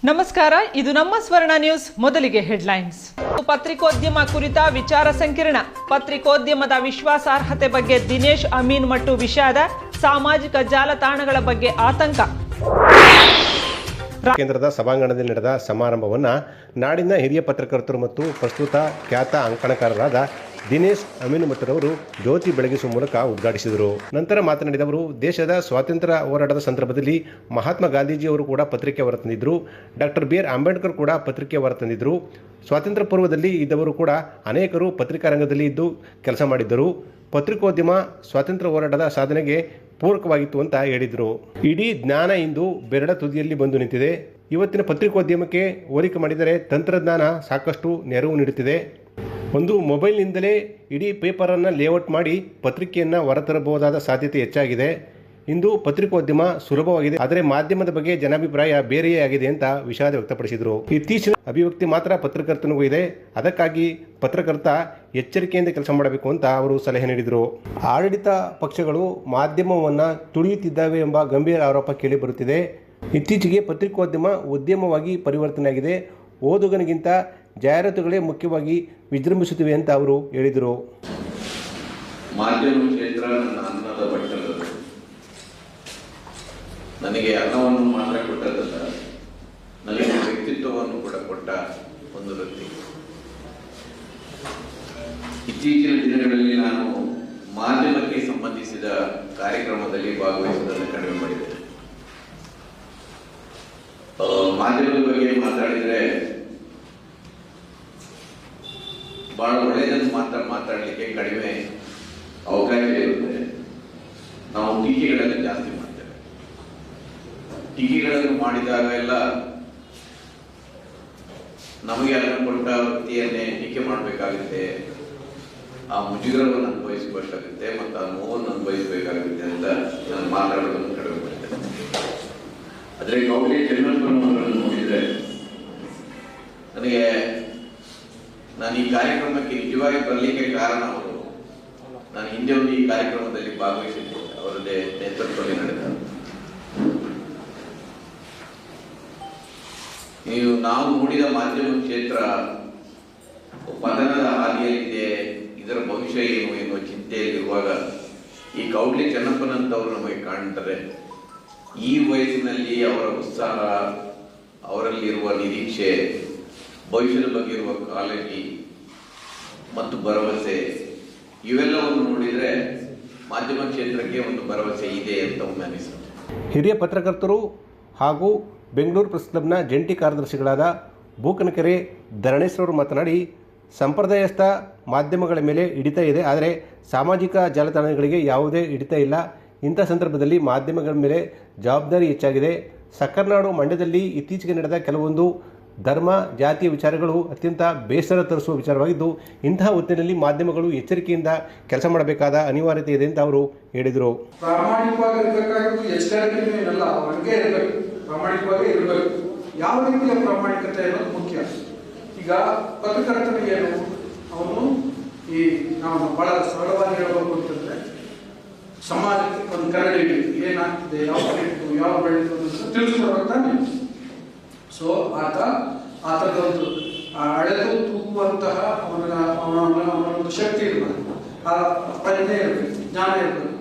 ನಮಸ್ಕಾರ, ಇದು ನಮ್ಮ ಸ್ವರ್ಣ ನ್ಯೂಸ್. ಮೊದಲಿಗೆ ಹೆಡ್ಲೈನ್ಸ್. ಪತ್ರಿಕೋದ್ಯಮ ಕುರಿತ ವಿಚಾರ ಸಂಕಿರಣ. ಪತ್ರಿಕೋದ್ಯಮದ ವಿಶ್ವಾಸಾರ್ಹತೆ ಬಗ್ಗೆ ದಿನೇಶ್ ಅಮೀನ್ ಮಟ್ಟು ವಿಷಾದ. ಸಾಮಾಜಿಕ ಜಾಲತಾಣಗಳ ಬಗ್ಗೆ ಆತಂಕ. ಕೇಂದ್ರದ ಸಭಾಂಗಣದಲ್ಲಿ ನಡೆದ ಸಮಾರಂಭವನ್ನು ನಾಡಿನ ಹಿರಿಯ ಪತ್ರಕರ್ತರು ಮತ್ತು ಪ್ರಸ್ತುತ ಖ್ಯಾತ ಅಂಕಣಕಾರರಾದ ದಿನೇಶ್ ಅಮೀನ್ ಮಟ್ಟರವರು ಜ್ಯೋತಿ ಬೆಳಗಿಸುವ ಮೂಲಕ ಉದ್ಘಾಟಿಸಿದರು. ನಂತರ ಮಾತನಾಡಿದ ಅವರು, ದೇಶದ ಸ್ವಾತಂತ್ರ್ಯ ಹೋರಾಟದ ಸಂದರ್ಭದಲ್ಲಿ ಮಹಾತ್ಮ ಗಾಂಧೀಜಿಯವರು ಕೂಡ ಪತ್ರಿಕೆ ಹೊರತಂದಿದ್ದರು. ಡಾಕ್ಟರ್ ಬಿ ಆರ್ ಅಂಬೇಡ್ಕರ್ ಕೂಡ ಪತ್ರಿಕೆ ಹೊರತಂದಿದ್ದರು. ಸ್ವಾತಂತ್ರ್ಯ ಪೂರ್ವದಲ್ಲಿ ಇದ್ದವರು ಕೂಡ ಅನೇಕರು ಪತ್ರಿಕಾ ರಂಗದಲ್ಲಿ ಇದ್ದು ಕೆಲಸ ಮಾಡಿದ್ದರು. ಪತ್ರಿಕೋದ್ಯಮ ಸ್ವಾತಂತ್ರ್ಯ ಹೋರಾಟದ ಸಾಧನೆಗೆ ಪೂರಕವಾಗಿತ್ತು ಅಂತ ಹೇಳಿದರು. ಇಡೀ ಜ್ಞಾನ ಇಂದು ಬೆರಳ ತುದಿಯಲ್ಲಿ ಬಂದು ನಿಂತಿದೆ. ಇವತ್ತಿನ ಪತ್ರಿಕೋದ್ಯಮಕ್ಕೆ ಹೋಲಿಕೆ ಮಾಡಿದರೆ ತಂತ್ರಜ್ಞಾನ ಸಾಕಷ್ಟು ನೆರವು ನೀಡುತ್ತಿದೆ. ಒಂದು ಮೊಬೈಲ್ನಿಂದಲೇ ಇಡೀ ಪೇಪರನ್ನು ಲೇಔಟ್ ಮಾಡಿ ಪತ್ರಿಕೆಯನ್ನು ಹೊರತರಬಹುದಾದ ಸಾಧ್ಯತೆ ಹೆಚ್ಚಾಗಿದೆ. ಇಂದು ಪತ್ರಿಕೋದ್ಯಮ ಸುಲಭವಾಗಿದೆ, ಆದರೆ ಮಾಧ್ಯಮದ ಬಗ್ಗೆ ಜನಾಭಿಪ್ರಾಯ ಬೇರೆಯೇ ಆಗಿದೆ ಅಂತ ವಿಷಾದ ವ್ಯಕ್ತಪಡಿಸಿದರು. ಇತ್ತೀಚಿನ ಅಭಿವ್ಯಕ್ತಿ ಮಾತ್ರ ಪತ್ರಕರ್ತನಿಗೂ ಇದೆ, ಅದಕ್ಕಾಗಿ ಪತ್ರಕರ್ತ ಎಚ್ಚರಿಕೆಯಿಂದ ಕೆಲಸ ಮಾಡಬೇಕು ಅಂತ ಅವರು ಸಲಹೆ ನೀಡಿದರು. ಆಡಳಿತ ಪಕ್ಷಗಳು ಮಾಧ್ಯಮವನ್ನು ತುಳಿಯುತ್ತಿದ್ದಾವೆ ಎಂಬ ಗಂಭೀರ ಆರೋಪ ಕೇಳಿಬರುತ್ತಿದೆ. ಇತ್ತೀಚೆಗೆ ಪತ್ರಿಕೋದ್ಯಮ ಉದ್ಯಮವಾಗಿ ಪರಿವರ್ತನೆಯಾಗಿದೆ. ಓದುಗನಿಗಿಂತ ಜಾಹೀರಾತುಗಳೇ ಮುಖ್ಯವಾಗಿ ವಿಜೃಂಭಿಸುತ್ತಿವೆ ಅಂತ ಅವರು ಹೇಳಿದರು. ಮಾಧ್ಯಮ ಕ್ಷೇತ್ರ ನನ್ನ ಅನ್ನದ ಬಟ್ಟಲು. ನನಗೆ ಅನ್ನವನ್ನು ಮಾತ್ರ ಕೊಟ್ಟದಲ್ಲ, ನನಗೆ ವ್ಯಕ್ತಿತ್ವವನ್ನು ಕೂಡ ಕೊಟ್ಟ ಒಂದು ವ್ಯಕ್ತಿ. ಇತ್ತೀಚಿನ ದಿನಗಳಲ್ಲಿ ನಾನು ಮಾಧ್ಯಮಕ್ಕೆ ಸಂಬಂಧಿಸಿದ ಕಾರ್ಯಕ್ರಮದಲ್ಲಿ ಭಾಗವಹಿಸುವುದನ್ನು ಕಡಿಮೆ ಮಾಡಿದೆ. ಮಾಧ್ಯಮದ ಬಗ್ಗೆ ಮಾತಾಡಿದರೆ ಬಹಳ ಒಳ್ಳೆಯದನ್ನು ಮಾತಾಡಲಿಕ್ಕೆ ಕಡಿಮೆ ಅವಕಾಶ ಇರುತ್ತೆ. ನಾವು ಟೀಕೆಗಳನ್ನು ಜಾಸ್ತಿ ಮಾಡ್ತೇವೆ. ಟೀಕೆಗಳನ್ನು ಮಾಡಿದಾಗ ಎಲ್ಲ ನಮಗೆ ಅದನ್ನು ಕೊಟ್ಟ ವ್ಯಕ್ತಿಯನ್ನೇ ಟೀಕೆ ಮಾಡಬೇಕಾಗುತ್ತೆ, ಆ ಮುಜುಗರವನ್ನು ಅನುಭವಿಸಬೇಕಾಗುತ್ತೆ ಮತ್ತು ಆ ನೋವನ್ನು ಅನುಭವಿಸಬೇಕಾಗುತ್ತೆ ಅಂತ ನಾನು ಮಾತಾಡೋದನ್ನು ಕಡಿಮೆ ಮಾಡ್ತೇನೆ. ಆದರೆ ಗೌರಿ ಚೆನ್ನಪ್ಪನವರನ್ನು ನೋಡಿದರೆ ನನಗೆ ನಾನು ಈ ಕಾರ್ಯಕ್ರಮಕ್ಕೆ ನಿಜವಾಗಿ ಬರಲಿಕ್ಕೆ ಕಾರಣ ಅವರು. ನಾನು ಹಿಂದೆ ಒಂದು ಈ ಕಾರ್ಯಕ್ರಮದಲ್ಲಿ ಭಾಗವಹಿಸಿದ್ದೆ, ಅವರದೇ ನೇತೃತ್ವದಲ್ಲಿ ನಡೆದ. ನಾವು ನೋಡಿದ ಮಾಧ್ಯಮ ಕ್ಷೇತ್ರ ಪತನದ ಹಾದಿಯಲ್ಲಿದೆ, ಇದರ ಭವಿಷ್ಯ ಏನು ಎನ್ನುವ ಚಿಂತೆಯಲ್ಲಿರುವಾಗ ಈ ಕೌಡ್ಲಿ ಚೆನ್ನಪ್ಪನಂತವರು ನಮಗೆ ಕಾಣ್ತಾರೆ. ಈ ವಯಸ್ಸಿನಲ್ಲಿ ಅವರ ಉತ್ಸಾಹ, ಅವರಲ್ಲಿರುವ ನಿರೀಕ್ಷೆ, ಭವಿಷ್ಯದ ಬಗ್ಗೆ ಇರುವ ಕಾಳಜಿ ಮತ್ತು ಭರವಸೆ, ಇವೆಲ್ಲವನ್ನು ನೋಡಿದರೆ ಮಾಧ್ಯಮ ಕ್ಷೇತ್ರಕ್ಕೆ ಒಂದು ಭರವಸೆ ಇದೆ ಅಂತ ಒಮ್ಮೆ ಅನಿಸುತ್ತೆ. ಹಿರಿಯ ಪತ್ರಕರ್ತರು ಹಾಗೂ ಬೆಂಗಳೂರು ಪ್ರೆಸ್ ಕ್ಲಬ್ನ ಜಂಟಿ ಕಾರ್ಯದರ್ಶಿಗಳಾದ ಬೂಕನಕೆರೆ ಧರಣೇಶ್ವರರು ಮಾತನಾಡಿ, ಸಂಪ್ರದಾಯಸ್ಥ ಮಾಧ್ಯಮಗಳ ಮೇಲೆ ಹಿಡಿತ ಇದೆ, ಆದರೆ ಸಾಮಾಜಿಕ ಜಾಲತಾಣಗಳಿಗೆ ಯಾವುದೇ ಹಿಡಿತ ಇಲ್ಲ. ಇಂಥ ಸಂದರ್ಭದಲ್ಲಿ ಮಾಧ್ಯಮಗಳ ಮೇಲೆ ಜವಾಬ್ದಾರಿ ಹೆಚ್ಚಾಗಿದೆ. ಸಕ್ಕರ್ನಾಡು ಮಂಡ್ಯದಲ್ಲಿ ಇತ್ತೀಚೆಗೆ ನಡೆದ ಕೆಲವೊಂದು ಧರ್ಮ ಜಾತಿಯ ವಿಚಾರಗಳು ಅತ್ಯಂತ ಬೇಸರ ತರಿಸುವ ವಿಚಾರವಾಗಿದ್ದು, ಇಂತಹ ಹೊತ್ತಿನಲ್ಲಿ ಮಾಧ್ಯಮಗಳು ಎಚ್ಚರಿಕೆಯಿಂದ ಕೆಲಸ ಮಾಡಬೇಕಾದ ಅನಿವಾರ್ಯತೆ ಇದೆ ಅಂತ ಅವರು ಹೇಳಿದರು. ಪ್ರಾಮಾಣಿಕವಾಗಿರಬೇಕಾಗಿದ್ದು ಎಚ್ಚರಿಕೆಯೂ ಏನಲ್ಲ, ಅವರಿಗೆ ಇರಬೇಕು, ಪ್ರಾಮಾಣಿಕವಾಗಿ ಇರಬೇಕು. ಯಾವ ರೀತಿಯ ಪ್ರಾಮಾಣಿಕತೆ ಅನ್ನೋದು ಮುಖ್ಯ. ಈಗ ಪತ್ರಕರ್ತನಿಗೆ ಏನು, ಅವನು ಈ ನಾವು ಬಹಳ ಸರಳವಾಗಿ ಹೇಳಬೇಕು ಅಂತಂದ್ರೆ, ಸಮಾಜಕ್ಕೆ ಒಂದು ಕರಡಿ ಏನಾಗ್ತದೆ, ಯಾವ ಬೆಳೀತು ಯಾವ ಬೆಳೀತು ಅಂತ ತಿಳಿಸ್ಕೊಡ್ತಾನೆ. ಸೊ ಆತದ ಒಂದು ಅಳೆದು ತೂಗುವಂತಹ ಅವನೊಂದು ಶಕ್ತಿ ಇರಬೇಕು, ಆ ಪ್ರಜ್ಞೆ ಇರಬೇಕು, ಜ್ಞಾನ ಇರಬೇಕು.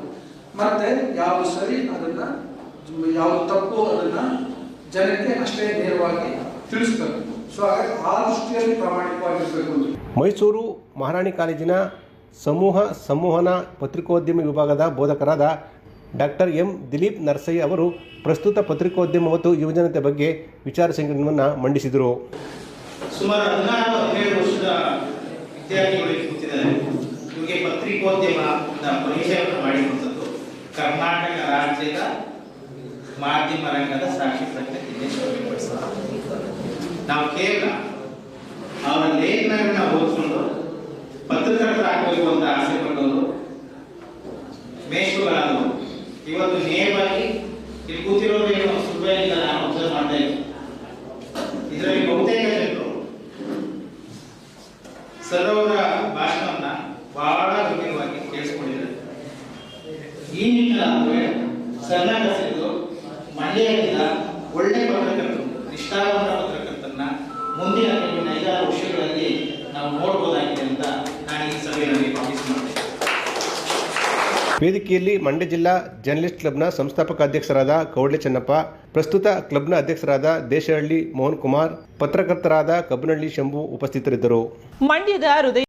ಮತ್ತೆ ಯಾವುದು ಸರಿ ಅದನ್ನ, ಯಾವುದು ತಪ್ಪು ಅದನ್ನ ಜನಕ್ಕೆ ಅಷ್ಟೇ ನೇರವಾಗಿ ತಿಳಿಸ್ಬೇಕು. ಸೊ ಹಾಗಾಗಿ ಆ ದೃಷ್ಟಿಯಲ್ಲಿ ಪ್ರಾಮಾಣಿಕವಾಗಿರ್ಬೇಕು. ಮೈಸೂರು ಮಹಾರಾಣಿ ಕಾಲೇಜಿನ ಸಮೂಹ ಸಂವಹನ ಪತ್ರಿಕೋದ್ಯಮ ವಿಭಾಗದ ಬೋಧಕರಾದ ಡಾಕ್ಟರ್ ಎಂ ದಿಲೀಪ್ ನರ್ಸಯ್ಯ ಅವರು ಪ್ರಸ್ತುತ ಪತ್ರಿಕೋದ್ಯಮ ಮತ್ತು ಯುವಜನತೆ ಬಗ್ಗೆ ವಿಚಾರ ಸಂಕಿರಣವನ್ನು ಮಂಡಿಸಿದರು. ಸುಮಾರು 16-17 ವರ್ಷದ ವಿದ್ಯಾರ್ಥಿಗಳಿಗೆ ಕೂತಿದ್ದಾರೆ. ಇವರಿಗೆ ಪತ್ರಿಕೋದ್ಯಮದ ಪರಿಚಯವನ್ನು ಮಾಡಿಕೊಟ್ಟದ್ದು ಕರ್ನಾಟಕ ರಾಜ್ಯದ ಮಾಧ್ಯಮ ರಂಗದ ಸಾಕ್ಷಿ ಪ್ರಜ್ಞೆ ದಿನೇಶ್ ಅಮೀನ್. ನಾವು ಕೇವಲ ಅವರ ಲೇಖನಗಳನ್ನ ಓದಿಕೊಂಡು ಪತ್ರಕರ್ತರಾಗಬೇಕು ಅಂತ ಆಸೆ ಪಟ್ಟವರು ಮೇಷಗಳಾದವರು ಇವತ್ತು ನೇರವಾಗಿ ಇಲ್ಲಿ ಕೂತಿರೋರು ಏನು ಸುಳ್ಳಿಲ್ಲ. ನಾನು ಅಬ್ಸರ್ವ್ ಮಾಡ್ತಾ ಇದ್ದೀನಿ, ಇದರಲ್ಲಿ ಬಹುತೇಕ ಜನರು ಸರ್ ಅವರ ಭಾಷಣವನ್ನ ಬಹಳ ಗಂಭೀರವಾಗಿ ಕೇಳಿಸ್ಕೊಂಡಿದ್ದಾರೆ. ಈ ನಿಟ್ಟಿನಲ್ಲಿ ಸಣ್ಣ ಕಸಿದ್ದು ಮಂಡ್ಯದಿಂದ ಒಳ್ಳೆ ಪತ್ರಕರ್ತರು ನಿಷ್ಠಾವಂತ ಪತ್ರಕರ್ತರನ್ನ ಮುಂದಿನ ಕೆಲವು 5-6 ವರ್ಷಗಳಲ್ಲಿ ನಾವು ನೋಡಬಹುದಾಗಿದೆ ಅಂತ ನಾನು ಈ ಸಭೆಯಲ್ಲಿ ಪ್ರಾಮಿಸ್ ಮಾಡ್ತೇನೆ. ವೇದಿಕೆಯಲ್ಲಿ ಮಂಡ್ಯ ಜಿಲ್ಲಾ ಜರ್ನಲಿಸ್ಟ್ ಕ್ಲಬ್ನ ಸಂಸ್ಥಾಪಕ ಅಧ್ಯಕ್ಷರಾದ ಕೌಡ್ಲೆ ಚೆನ್ನಪ್ಪ, ಪ್ರಸ್ತುತ ಕ್ಲಬ್ನ ಅಧ್ಯಕ್ಷರಾದ ದೇಶಹಳ್ಳಿ ಮೋಹನ್ ಕುಮಾರ್, ಪತ್ರಕರ್ತರಾದ ಕಬ್ಬನಹಳ್ಳಿ ಶಂಭು ಉಪಸ್ಥಿತರಿದ್ದರು. ಮಂಡ್ಯದ ಹೃದಯ